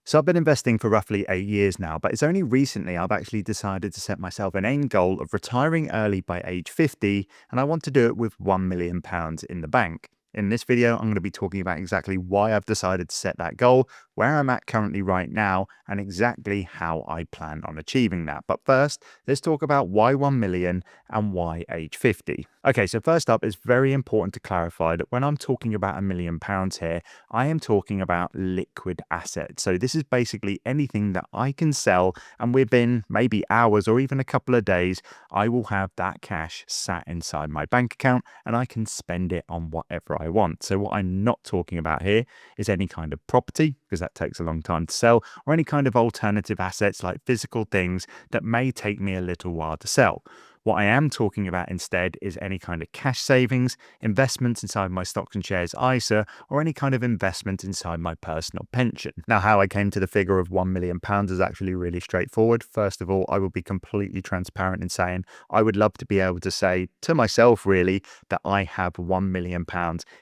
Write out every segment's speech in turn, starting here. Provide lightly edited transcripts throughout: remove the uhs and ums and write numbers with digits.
So I've been investing for roughly 8 years now, but it's only recently I've actually decided to set myself an end goal of retiring early by age 50, and I want to do it with £1 million in the bank. In this video, I'm going to be talking about exactly why I've decided to set that goal, where I'm at currently right now, and exactly how I plan on achieving that. But first, let's talk about why 1 million and why age 50. Okay, so first up, it's very important to clarify that when I'm talking about £1 million here, I am talking about liquid assets. So this is basically anything that I can sell, and within maybe hours or even a couple of days, I will have that cash sat inside my bank account and I can spend it on whatever I want. So what I'm not talking about here is any kind of property, because that takes a long time to sell, or any kind of alternative assets like physical things that may take me a little while to sell. What I am talking about instead is any kind of cash savings, investments inside my stocks and shares ISA, or any kind of investment inside my personal pension. Now, how I came to the figure of £1 million is actually really straightforward. First of all, I will be completely transparent in saying I would love to be able to say to myself, really, that I have £1 million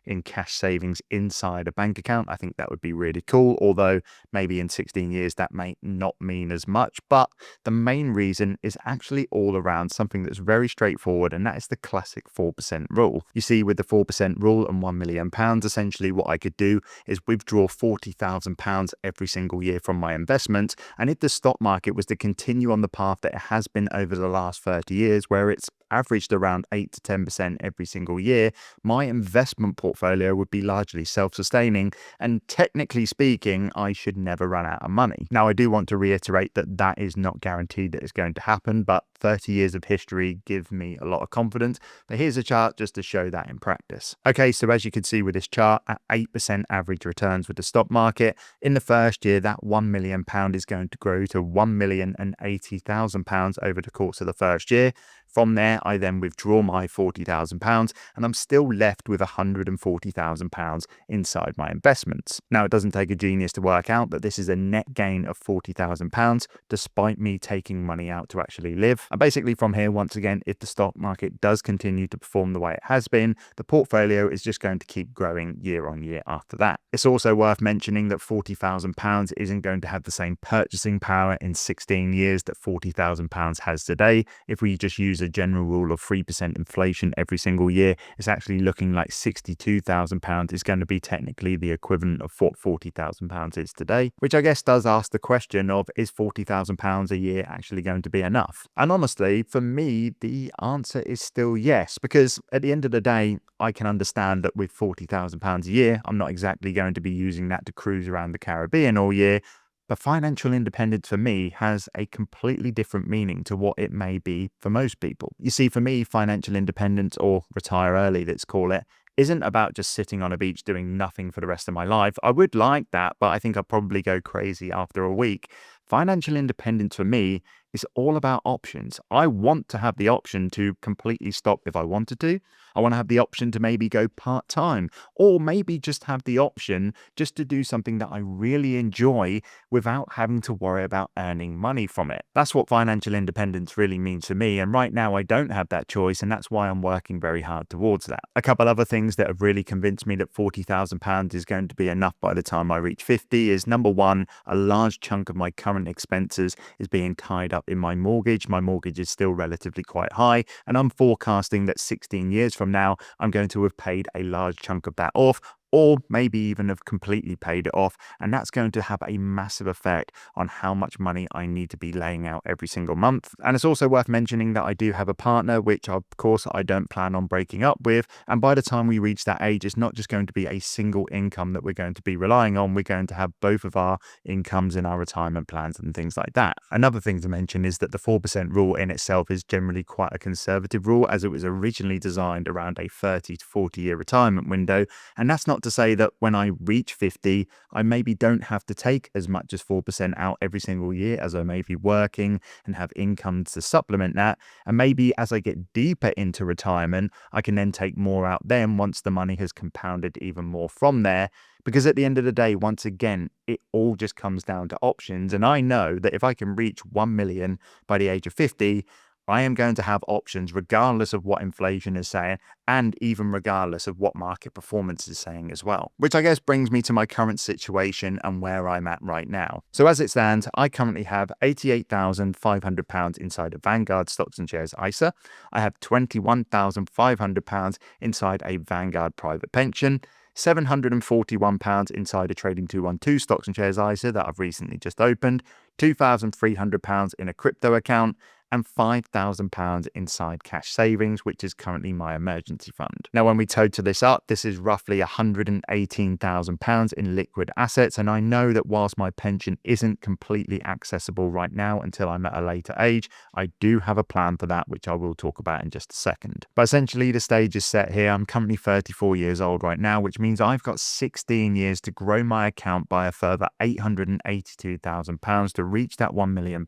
in cash savings inside a bank account. I think that would be really cool, although maybe in 16 years that may not mean as much. But the main reason is actually all around something that's very straightforward, and that is the classic 4% rule. You see, with the 4% rule and £1 million, essentially what I could do is withdraw £40,000 every single year from my investment. And if the stock market was to continue on the path that it has been over the last 30 years, where it's averaged around 8 to 10% every single year, my investment portfolio would be largely self-sustaining, and technically speaking, I should never run out of money. Now, I do want to reiterate that that is not guaranteed that it's going to happen, but 30 years of history give me a lot of confidence. But here's a chart just to show that in practice. Okay, so as you can see with this chart, at 8% average returns with the stock market, in the first year, that £1 million is going to grow to £1,080,000 over the course of the first year. From there, I then withdraw my £40,000 and I'm still left with £140,000 inside my investments. Now, it doesn't take a genius to work out that this is a net gain of £40,000 despite me taking money out to actually live. And basically from here, once again, if the stock market does continue to perform the way it has been, the portfolio is just going to keep growing year on year after that. It's also worth mentioning that £40,000 isn't going to have the same purchasing power in 16 years that £40,000 has today. If we just use a general rule of 3% inflation every single year, it's actually looking like £62,000 is going to be technically the equivalent of what £40,000 is today, which I guess does ask the question of, is £40,000 a year actually going to be enough? And honestly, for me, the answer is still yes, because at the end of the day, I can understand that with £40,000 a year, I'm not exactly going to be using that to cruise around the Caribbean all year. But financial independence for me has a completely different meaning to what it may be for most people. You see, for me, financial independence, or retire early, let's call it, isn't about just sitting on a beach doing nothing for the rest of my life. I would like that, but I think I'd probably go crazy after a week. Financial independence for me is all about options. I want to have the option to completely stop if I wanted to. I want to have the option to maybe go part-time, or maybe just have the option just to do something that I really enjoy without having to worry about earning money from it. That's what financial independence really means to me. And right now I don't have that choice, and that's why I'm working very hard towards that. A couple other things that have really convinced me that £40,000 is going to be enough by the time I reach 50 is, number one, a large chunk of my current expenses is being tied up in my mortgage. My mortgage is still relatively quite high, and I'm forecasting that 16 years from now, I'm going to have paid a large chunk of that off, or maybe even have completely paid it off. And that's going to have a massive effect on how much money I need to be laying out every single month. And it's also worth mentioning that I do have a partner, which of course I don't plan on breaking up with. And by the time we reach that age, it's not just going to be a single income that we're going to be relying on. We're going to have both of our incomes in our retirement plans and things like that. Another thing to mention is that the 4% rule in itself is generally quite a conservative rule, as it was originally designed around a 30 to 40 year retirement window. And that's not to say that when I reach 50, I maybe don't have to take as much as 4% out every single year, as I may be working and have income to supplement that. And maybe as I get deeper into retirement, I can then take more out then once the money has compounded even more from there. Because at the end of the day, once again, it all just comes down to options. And I know that if I can reach 1 million by the age of 50, I am going to have options regardless of what inflation is saying and even regardless of what market performance is saying as well. Which I guess brings me to my current situation and where I'm at right now. So as it stands, I currently have £88,500 inside a Vanguard Stocks and Shares ISA. I have £21,500 inside a Vanguard private pension, £741 inside a Trading 212 Stocks and Shares ISA that I've recently just opened, £2,300 in a crypto account, and £5,000 inside cash savings, which is currently my emergency fund. Now, when we total this up, this is roughly £118,000 in liquid assets. And I know that whilst my pension isn't completely accessible right now until I'm at a later age, I do have a plan for that, which I will talk about in just a second. But essentially, the stage is set here. I'm currently 34 years old right now, which means I've got 16 years to grow my account by a further £882,000 to reach that £1 million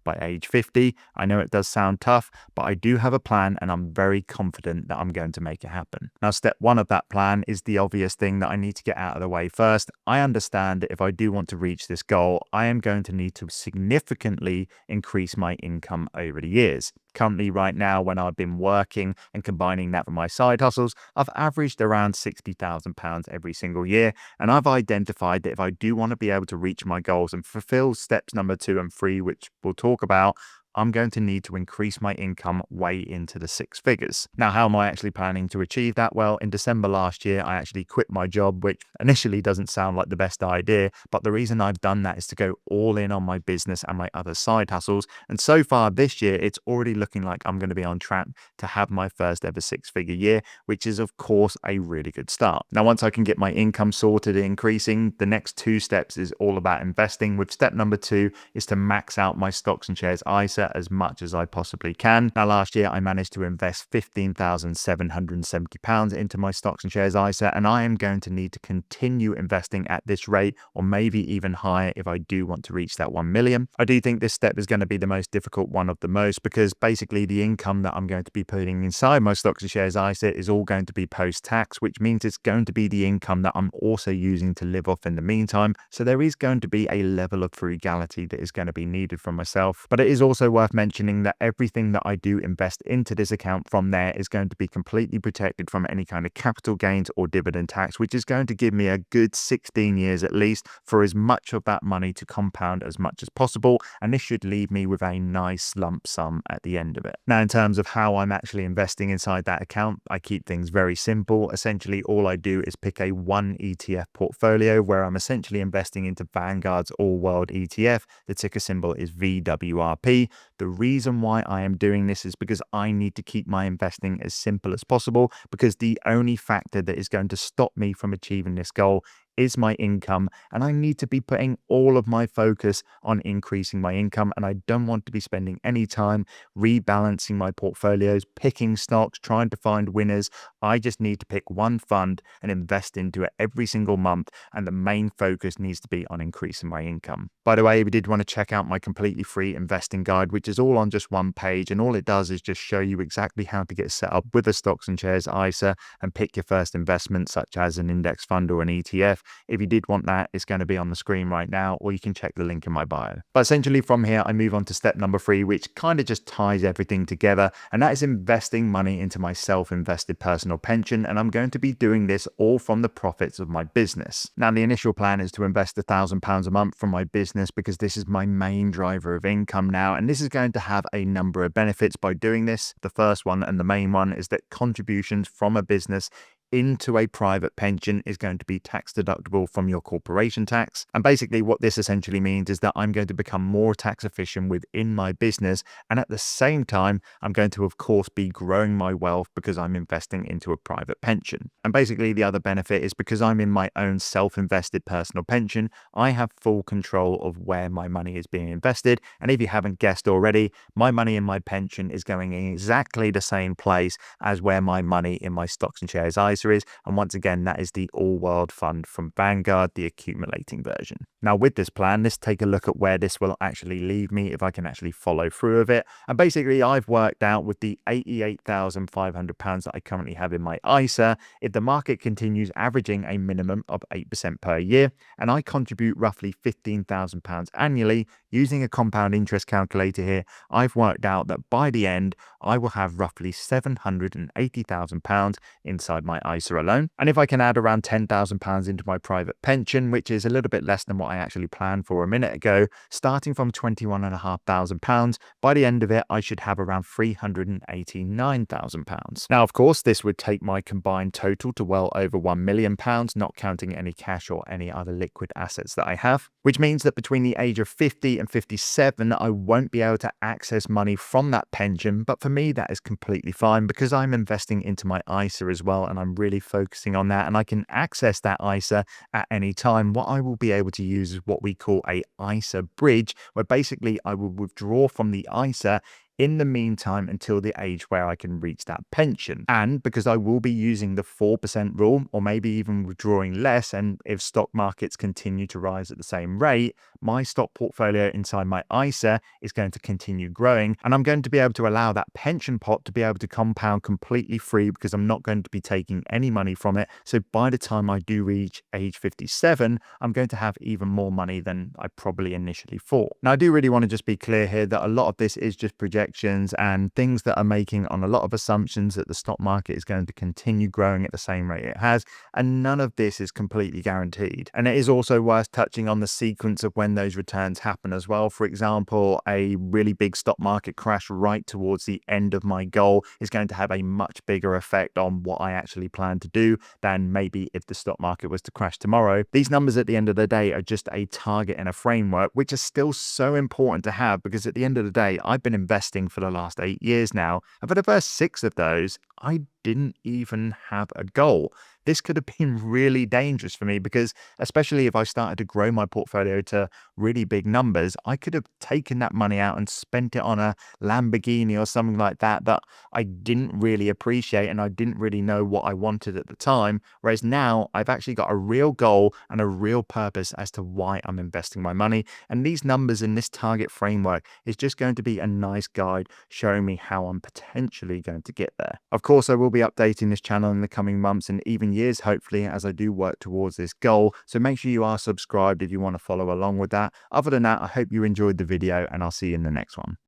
by age 50. I know it does sound tough, but I do have a plan and I'm very confident that I'm going to make it happen. Now, step one of that plan is the obvious thing that I need to get out of the way first. I understand that if I do want to reach this goal, I am going to need to significantly increase my income over the years. Currently, right now, when I've been working and combining that with my side hustles, I've averaged around £60,000 every single year. And I've identified that if I do want to be able to reach my goals and fulfill steps number 2 and 3, which we'll talk about, I'm going to need to increase my income way into the 6 figures. Now, how am I actually planning to achieve that? Well, in December last year, I actually quit my job, which initially doesn't sound like the best idea, but the reason I've done that is to go all in on my business and my other side hustles. And so far this year, it's already looking like I'm going to be on track to have my first ever 6-figure year, which is of course a really good start. Now, once I can get my income sorted and increasing, the next 2 steps is all about investing, with step number 2 is to max out my Stocks and Shares ISA as much as I possibly can. Now, last year I managed to invest £15,770 into my Stocks and Shares ISA, and I am going to need to continue investing at this rate or maybe even higher if I do want to reach that 1 million. I do think this step is going to be the most difficult one of the most, because basically the income that I'm going to be putting inside my Stocks and Shares ISA is all going to be post-tax, which means it's going to be the income that I'm also using to live off in the meantime. So there is going to be a level of frugality that is going to be needed from myself. But it is also worth mentioning that everything that I do invest into this account from there is going to be completely protected from any kind of capital gains or dividend tax, which is going to give me a good 16 years at least for as much of that money to compound as much as possible. And this should leave me with a nice lump sum at the end of it. Now, in terms of how I'm actually investing inside that account, I keep things very simple. Essentially, all I do is pick a 1 ETF portfolio where I'm essentially investing into Vanguard's All World ETF. The ticker symbol is VWRP. The reason why I am doing this is because I need to keep my investing as simple as possible, because the only factor that is going to stop me from achieving this goal is my income, and I need to be putting all of my focus on increasing my income, and I don't want to be spending any time rebalancing my portfolios, picking stocks, trying to find winners. I just need to pick one fund and invest into it every single month, and the main focus needs to be on increasing my income. By the way, if you did want to check out my completely free investing guide, which is all on just one page, and all it does is just show you exactly how to get set up with a Stocks and Shares ISA and pick your first investment, such as an index fund or an ETF. If you did want that, it's going to be on the screen right now, or you can check the link in my bio. But essentially from here, I move on to step number 3, which kind of just ties everything together, and that is investing money into my self-invested personal pension. And I'm going to be doing this all from the profits of my business. Now, the initial plan is to invest £1,000 a month from my business, because this is my main driver of income now, and this is going to have a number of benefits by doing this. The first one, and the main one, is that contributions from a business into a private pension is going to be tax deductible from your corporation tax. And basically what this essentially means is that I'm going to become more tax efficient within my business, and at the same time I'm going to of course be growing my wealth because I'm investing into a private pension. And basically the other benefit is because I'm in my own self-invested personal pension, I have full control of where my money is being invested. And if you haven't guessed already, my money in my pension is going in exactly the same place as where my money in my Stocks and Shares ISA ISA is. And once again, that is the All World Fund from Vanguard, the accumulating version. Now with this plan, let's take a look at where this will actually leave me if I can actually follow through with it. And basically I've worked out with the £88,500 that I currently have in my ISA, if the market continues averaging a minimum of 8% per year, and I contribute roughly £15,000 annually using a compound interest calculator here, I've worked out that by the end, I will have roughly £780,000 inside my ISA alone. And if I can add around £10,000 into my private pension, which is a little bit less than what I actually planned for a minute ago, starting from £21,500, by the end of it, I should have around £389,000. Now, of course, this would take my combined total to well over £1 million, not counting any cash or any other liquid assets that I have, which means that between the age of 50 and 57, I won't be able to access money from that pension. But for me, that is completely fine because I'm investing into my ISA as well, and I'm really focusing on that, and I can access that ISA at any time. What I will be able to use is what we call a ISA bridge, where basically I will withdraw from the ISA in the meantime until the age where I can reach that pension. And because I will be using the 4% rule, or maybe even withdrawing less, and if stock markets continue to rise at the same rate, my stock portfolio inside my ISA is going to continue growing, and I'm going to be able to allow that pension pot to be able to compound completely free because I'm not going to be taking any money from it. So by the time I do reach age 57, I'm going to have even more money than I probably initially thought. Now, I do really want to just be clear here that a lot of this is just projections and things that are making on a lot of assumptions that the stock market is going to continue growing at the same rate it has, and none of this is completely guaranteed. And it is also worth touching on the sequence of when those returns happen as well. For example, a really big stock market crash right towards the end of my goal is going to have a much bigger effect on what I actually plan to do than maybe if the stock market was to crash tomorrow. These numbers at the end of the day are just a target and a framework, which is still so important to have because at the end of the day, I've been investing for the last 8 years now, and for the first 6 of those, I didn't even have a goal. This could have been really dangerous for me because, especially if I started to grow my portfolio to really big numbers, I could have taken that money out and spent it on a Lamborghini or something like that that I didn't really appreciate and I didn't really know what I wanted at the time. Whereas now I've actually got a real goal and a real purpose as to why I'm investing my money. And these numbers in this target framework is just going to be a nice guide showing me how I'm potentially going to get there. Of course, I will be updating this channel in the coming months and even years, hopefully, as I do work towards this goal. So make sure you are subscribed if you want to follow along with that. Other than that, I hope you enjoyed the video and I'll see you in the next one.